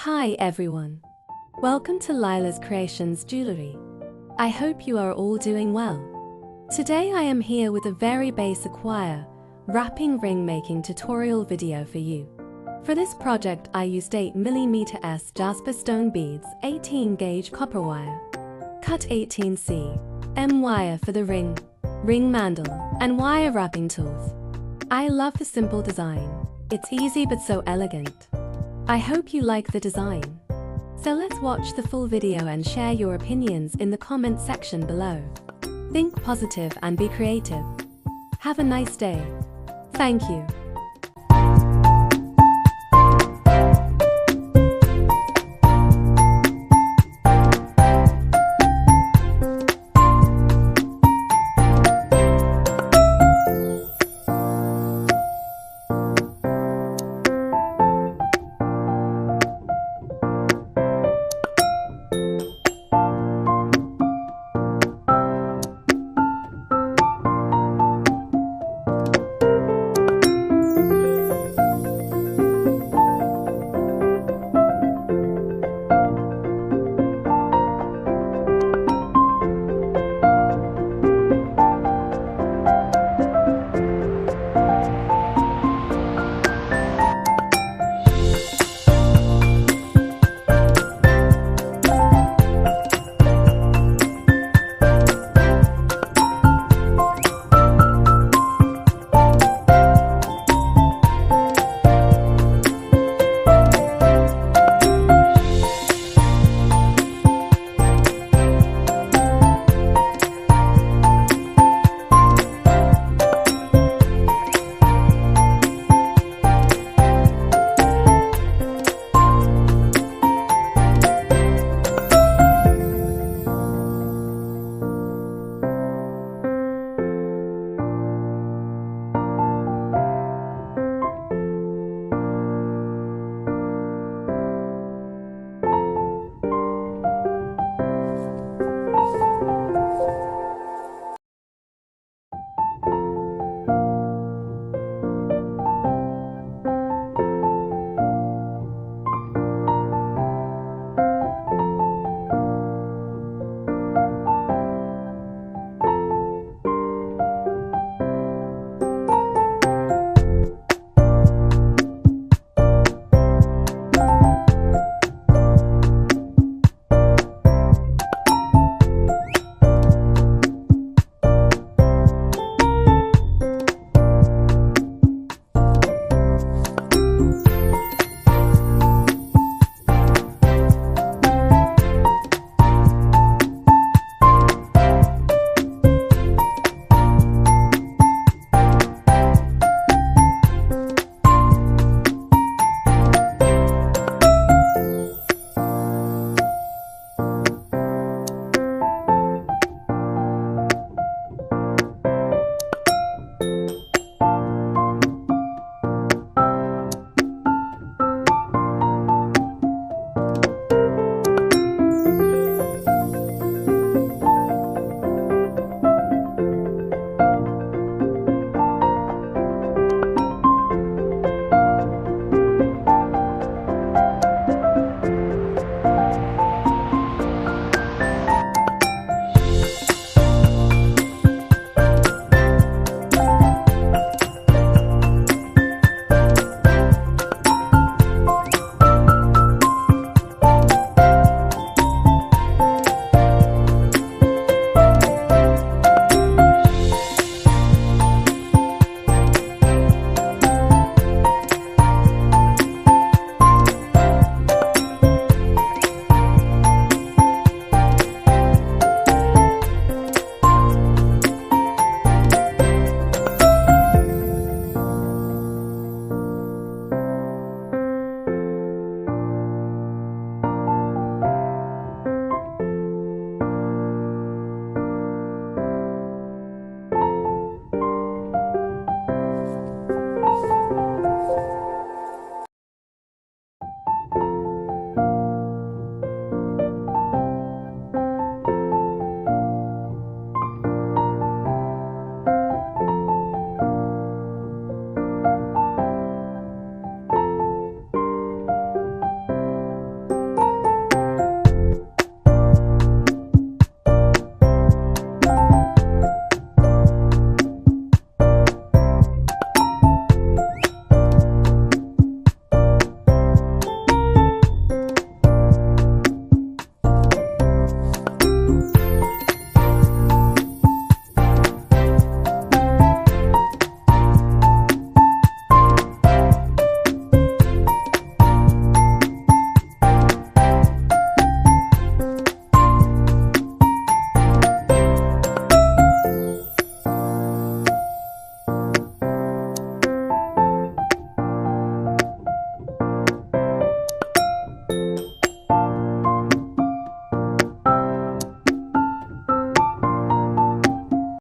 Hi everyone. Welcome to Laila's Creations Jewellery. I hope you are all doing well. Today I am here with a very basic wire wrapping ring making tutorial video for you. For this project I used 8mm S jasper stone beads, 18 gauge copper wire, cut 18 cm wire for the ring mandle, and wire wrapping tools. I love the simple design. It's easy but so elegant. I hope you like the design. So let's watch the full video and share your opinions in the comment section below. Think positive and be creative. Have a nice day. Thank you.